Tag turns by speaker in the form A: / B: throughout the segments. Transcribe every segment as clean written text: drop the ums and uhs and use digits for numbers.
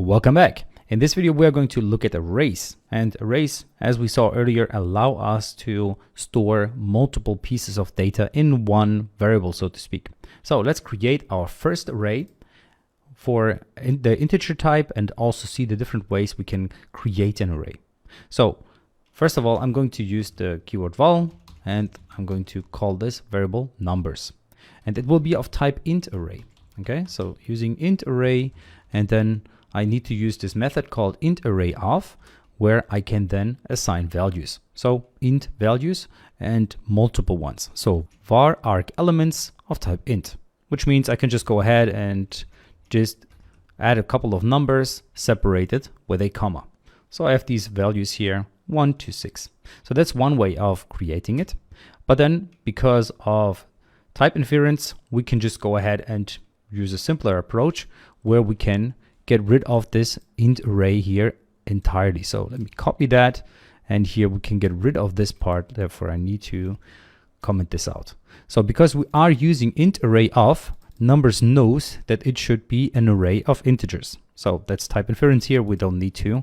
A: Welcome back. In this video, we are going to look at arrays. And arrays, as we saw earlier, allow us to store multiple pieces of data in one variable, so to speak. So let's create our first array for the integer type and also see the different ways we can create an array. So first of all, I'm going to use the keyword val, and I'm going to call this variable numbers. And it will be of type int array. Okay, so using int array, and then I need to use this method called int array of, where I can then assign values. So int values and multiple ones. So var arg elements of type int, which means I can just go ahead and just add a couple of numbers separated with a comma. So I have these values here, 1 to 6. So that's one way of creating it. But then because of type inference, we can just go ahead and use a simpler approach where we can get rid of this int array here entirely. So let me copy that, and here we can get rid of this part. Therefore I need to comment this out. So because we are using int array of, numbers knows that it should be an array of integers. So that's type inference here. We don't need to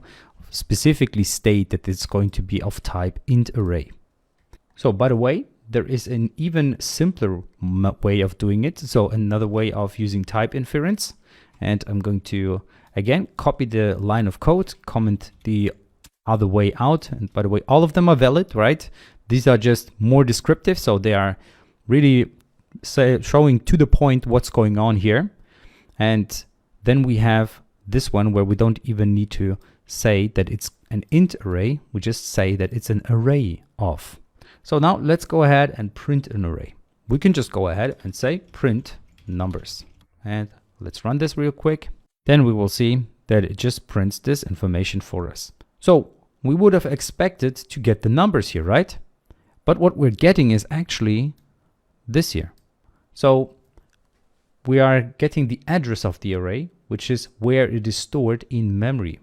A: specifically state that it's going to be of type int array. So by the way, there is an even simpler way of doing it. So another way of using type inference, and I'm going to again copy the line of code, comment the other way out. And by the way, all of them are valid, right? These are just more descriptive, so they are really showing to the point what's going on here. And then we have this one where we don't even need to say that it's an int array, we just say that it's an array of. So now let's go ahead and print an array. We can just go ahead and say print numbers. And let's run this real quick. Then we will see that it just prints this information for us. So we would have expected to get the numbers here, right? But what we're getting is actually this here. So we are getting the address of the array, which is where it is stored in memory.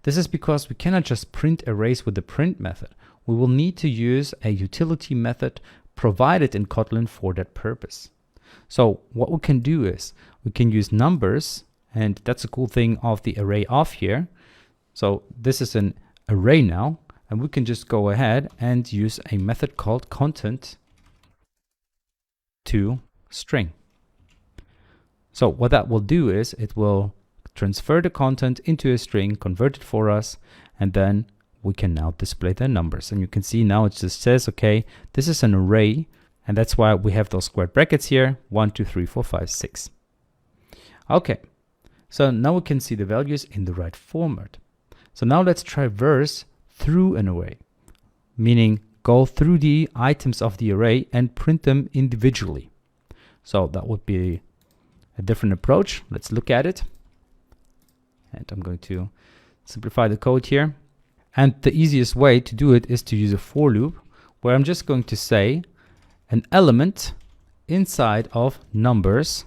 A: This is because we cannot just print arrays with the print method. We will need to use a utility method provided in Kotlin for that purpose. So what we can do is we can use numbers, and that's a cool thing of the array of here. So this is an array now, and we can just go ahead and use a method called content to string. So what that will do is it will transfer the content into a string, convert it for us, and then we can now display the numbers. And you can see now it just says, okay, this is an array, and that's why we have those squared brackets here, 1, 2, 3, 4, 5, 6. Okay, so now we can see the values in the right format. So now let's traverse through an array, meaning go through the items of the array and print them individually. So that would be a different approach. Let's look at it. And I'm going to simplify the code here. And the easiest way to do it is to use a for loop, where I'm just going to say an element inside of numbers.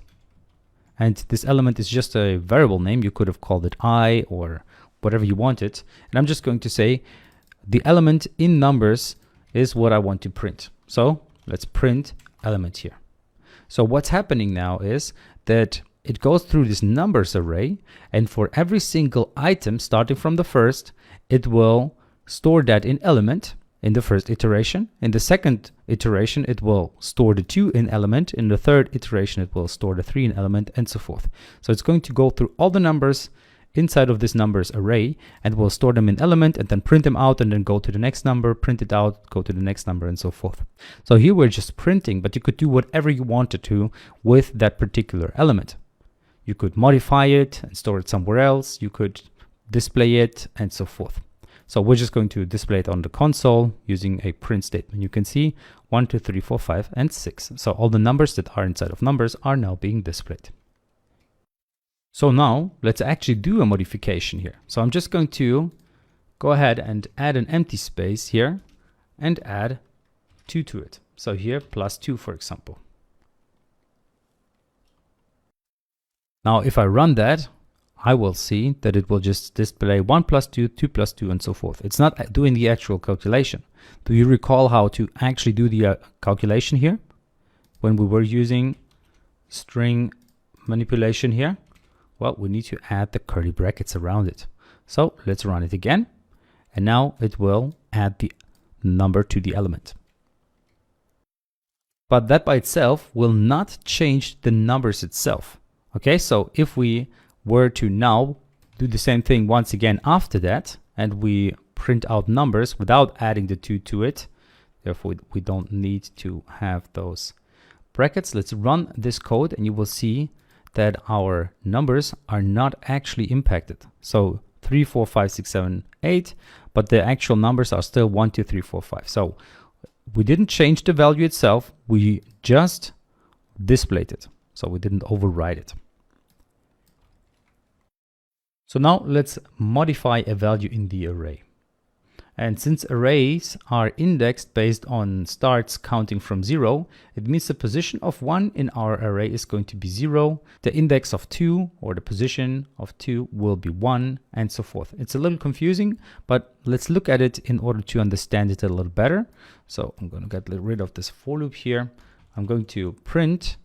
A: And this element is just a variable name. You could have called it I or whatever you wanted. And I'm just going to say the element in numbers is what I want to print. So let's print element here. So what's happening now is that it goes through this numbers array, and for every single item starting from the first, it will store that in element in the first iteration. In the second iteration, it will store the 2 in element. In the third iteration, it will store the 3 in element, and so forth. So it's going to go through all the numbers inside of this numbers array, and will store them in element and then print them out, and then go to the next number, print it out, go to the next number, and so forth. So here we're just printing, but you could do whatever you wanted to with that particular element. You could modify it and store it somewhere else. You could display it and so forth. So we're just going to display it on the console using a print statement. You can see 1, 2, 3, 4, 5, and 6. So all the numbers that are inside of numbers are now being displayed. So now let's actually do a modification here. So I'm just going to go ahead and add an empty space here and add 2 to it. So here +2, for example. Now, if I run that, I will see that it will just display 1 + 2, 2 + 2, and so forth. It's not doing the actual calculation. Do you recall how to actually do the calculation here? When we were using string manipulation here, Well, we need to add the curly brackets around it. So let's run it again. And now it will add the number to the element. But that by itself will not change the numbers itself. Okay, so if we were to now do the same thing once again after that, and we print out numbers without adding the 2 to it, therefore we don't need to have those brackets. Let's run this code and you will see that our numbers are not actually impacted. So 3, 4, 5, 6, 7, 8, but the actual numbers are still 1, 2, 3, 4, 5. So we didn't change the value itself, we just displayed it. So we didn't override it. So now let's modify a value in the array. And since arrays are indexed based on starts counting from 0, it means the position of 1 in our array is going to be 0, the index of 2 or the position of 2 will be 1, and so forth. It's a little confusing, but let's look at it in order to understand it a little better. So I'm going to get rid of this for loop here. I'm going to print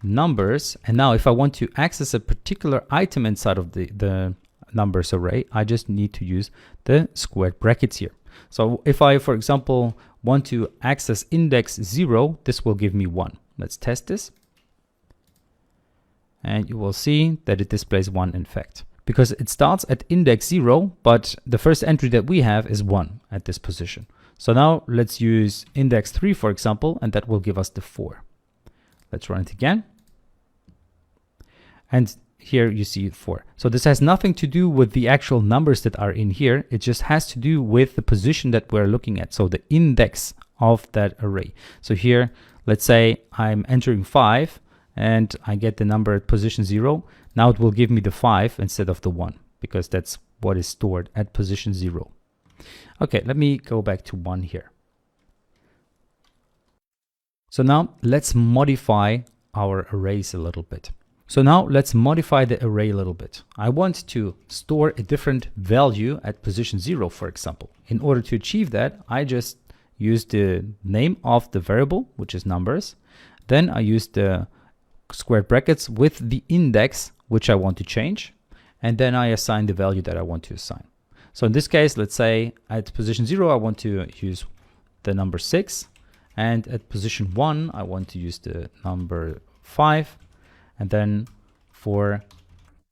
A: numbers, and now if I want to access a particular item inside of the numbers array, I just need to use the squared brackets here. So if I, for example, want to access index 0, this will give me 1. Let's test this. And you will see that it displays 1 in fact, because it starts at index 0, but the first entry that we have is 1 at this position. So now let's use index 3, for example, and that will give us the 4. Let's run it again. And here you see 4. So this has nothing to do with the actual numbers that are in here. It just has to do with the position that we're looking at. So the index of that array. So here, let's say I'm entering 5 and I get the number at position 0. Now it will give me the 5 instead of the 1, because that's what is stored at position 0. Okay, let me go back to 1 here. So now let's modify our arrays a little bit. So now let's modify the array a little bit. I want to store a different value at position 0, for example. In order to achieve that, I just use the name of the variable, which is numbers. Then I use the squared brackets with the index, which I want to change. And then I assign the value that I want to assign. So in this case, let's say at position 0, I want to use the number 6. And at position 1, I want to use the number 5. And then for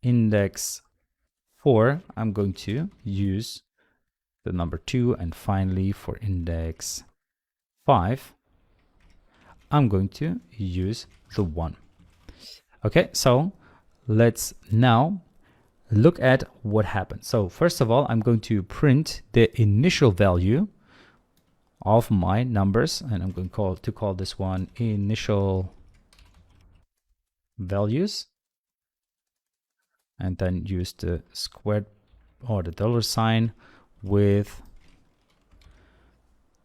A: index 4, I'm going to use the number 2. And finally, for index 5, I'm going to use the 1. Okay, so let's now look at what happens. So first of all, I'm going to print the initial value of my numbers, and I'm going to call this one initial values, and then use the squared or the $sign with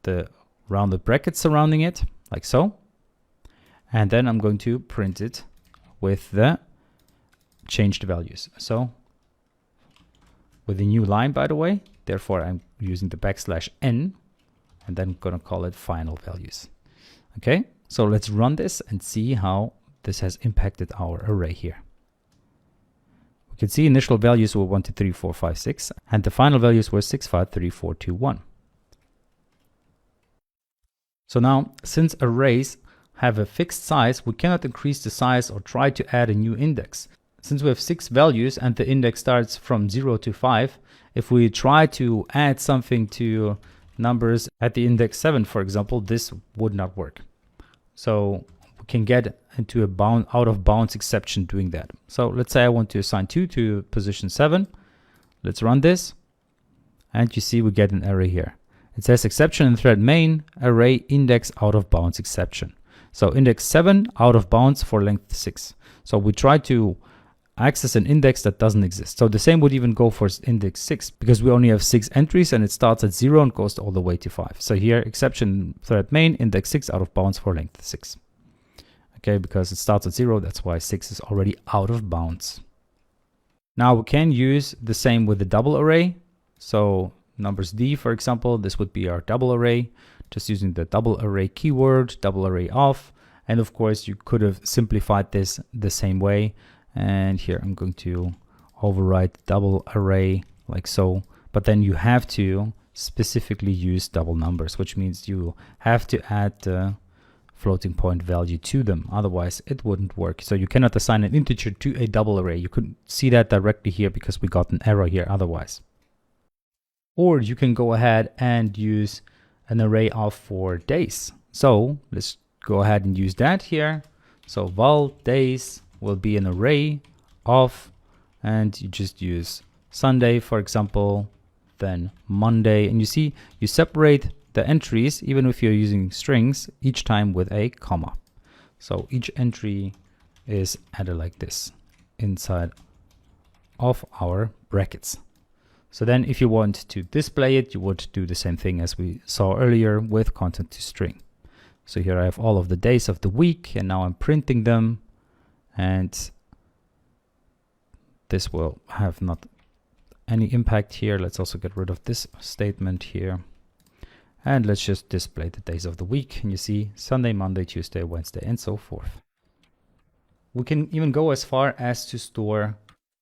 A: the rounded brackets surrounding it, like so. And then I'm going to print it with the changed values. So with a new line, by the way, therefore I'm using the \n and then gonna call it final values. Okay, so let's run this and see how this has impacted our array here. We can see initial values were 1, 2, 3, 4, 5, 6, and the final values were 6, 5, 3, 4, 2, 1. So now, since arrays have a fixed size, we cannot increase the size or try to add a new index. Since we have 6 values and the index starts from 0 to 5, if we try to add something to numbers at the index 7, for example, this would not work. So we can get into a out of bounds exception doing that. So let's say I want to assign 2 to position 7. Let's run this. And you see we get an error here. It says exception in thread main, array index out of bounds exception. So index 7 out of bounds for length 6. So we try to access an index that doesn't exist. So the same would even go for index 6, because we only have 6 entries and it starts at 0 and goes all the way to 5. So here, exception thread main, index 6 out of bounds for length 6. Okay, because it starts at 0, that's why 6 is already out of bounds. Now we can use the same with the double array. So numbers D, for example, this would be our double array, just using the double array keyword, double array of. And of course, you could have simplified this the same way And here I'm going to override double array like so, but then you have to specifically use double numbers, which means you have to add the floating point value to them, otherwise it wouldn't work. So you cannot assign an integer to a double array. You couldn't see that directly here because we got an error here otherwise. Or you can go ahead and use an array of 4 days. So let's go ahead and use that here. So val days will be an array of, and you just use Sunday, for example, then Monday, and you see you separate the entries even if you're using strings each time with a comma. So each entry is added like this inside of our brackets. So then if you want to display it, you would do the same thing as we saw earlier with content to string. So here I have all of the days of the week, and now I'm printing them, and this will have not any impact here. Let's also get rid of this statement here, and let's just display the days of the week. And you see Sunday, Monday, Tuesday, Wednesday, and so forth. We can even go as far as to store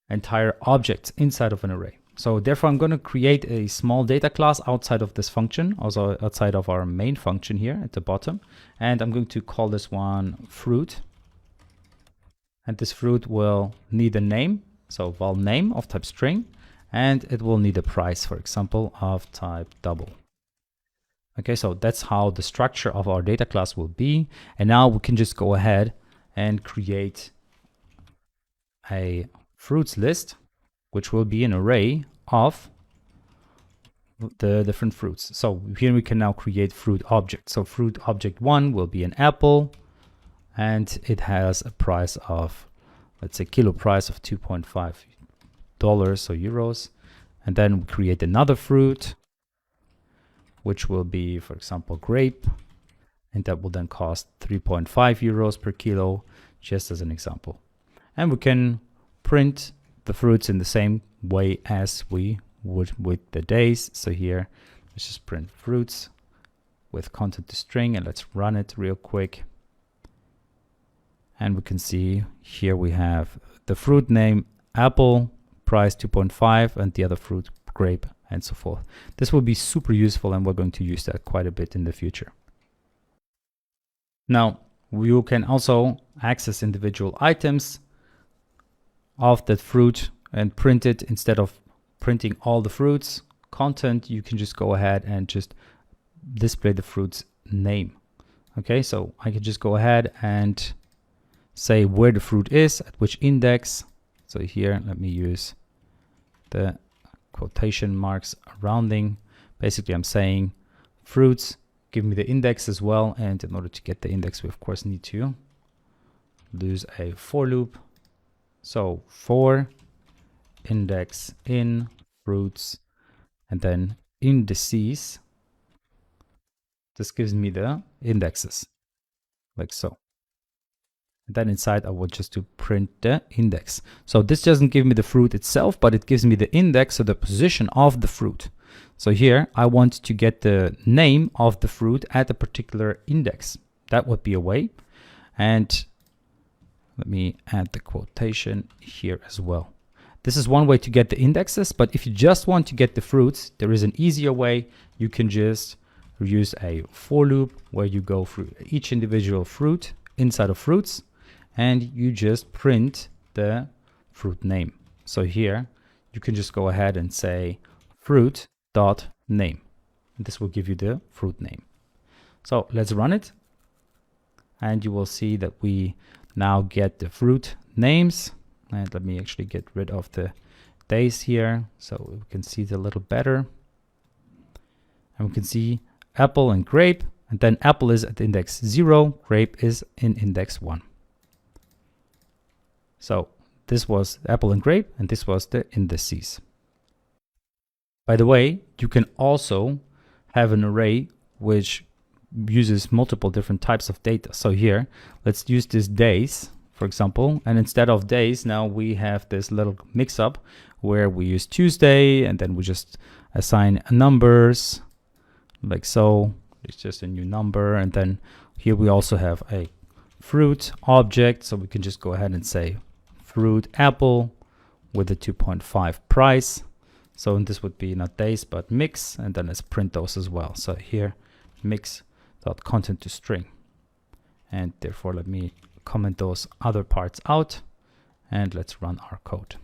A: entire objects inside of an array. So therefore I'm going to create a small data class outside of this function, also outside of our main function here at the bottom. And I'm going to call this one fruit. And this fruit will need a name, so val name of type string, and it will need a price, for example, of type double. Okay, so that's how the structure of our data class will be. And now we can just go ahead and create a fruits list, which will be an array of the different fruits. So here we can now create fruit objects. So fruit object 1 will be an apple, and it has a price of, let's say, kilo price of $2.5, so euros. And then we create another fruit, which will be, for example, grape, and that will then cost 3.5 euros per kilo, just as an example. And we can print the fruits in the same way as we would with the days. So here, let's just print fruits with content to string, and let's run it real quick. And we can see here we have the fruit name apple, price 2.5, and the other fruit grape, and so forth. This will be super useful, and we're going to use that quite a bit in the future. Now, you can also access individual items of that fruit and print it. Instead of printing all the fruits content, you can just go ahead and just display the fruit's name. Okay, so I can just go ahead and say where the fruit is, at which index. So here, let me use the quotation marks rounding. Basically, I'm saying fruits, give me the index as well. And in order to get the index, we of course need to use a for loop. So for index in fruits, and then indices. This gives me the indexes, like so. And then inside I want just to print the index. So this doesn't give me the fruit itself, but it gives me the index, so the position of the fruit. So here I want to get the name of the fruit at a particular index. That would be a way. And let me add the quotation here as well. This is one way to get the indexes, but if you just want to get the fruits, there is an easier way. You can just use a for loop where you go through each individual fruit inside of fruits, and you just print the fruit name. So here you can just go ahead and say fruit.name. This will give you the fruit name. So let's run it, and you will see that we now get the fruit names. And let me actually get rid of the days here so we can see it a little better. And we can see apple and grape, and then apple is at index 0, grape is in index 1. So this was apple and grape, and this was the indices. By the way, you can also have an array which uses multiple different types of data. So here, let's use this days, for example, and instead of days, now we have this little mix-up where we use Tuesday, and then we just assign numbers, like so. It's just a new number, and then here we also have a fruit object, so we can just go ahead and say fruit apple with a 2.5 price. So this would be not days, but mix, and then let's print those as well. So here, mix.content to string. And therefore, let me comment those other parts out, and let's run our code.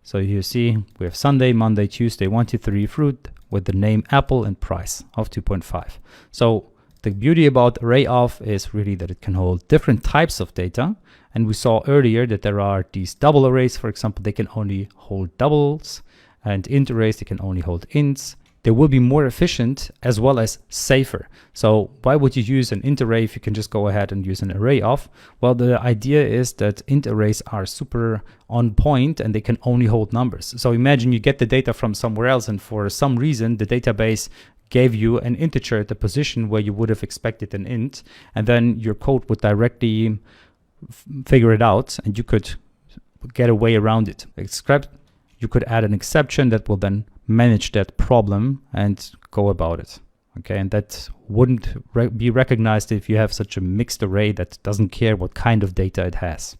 A: So you see, we have Sunday, Monday, Tuesday, 1, 2, 3 fruit with the name apple and price of 2.5. So the beauty about ArrayOf is really that it can hold different types of data. And we saw earlier that there are these double arrays, for example, they can only hold doubles, and int arrays, they can only hold ints. They will be more efficient as well as safer. So why would you use an int array if you can just go ahead and use an ArrayOf? Well, the idea is that int arrays are super on point and they can only hold numbers. So imagine you get the data from somewhere else, and for some reason the database gave you an integer at the position where you would have expected an int, and then your code would directly figure it out and you could get a way around it. Except you could add an exception that will then manage that problem and go about it. Okay, and that wouldn't be recognized if you have such a mixed array that doesn't care what kind of data it has.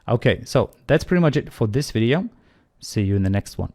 A: Okay, so that's pretty much it for this video. See you in the next one.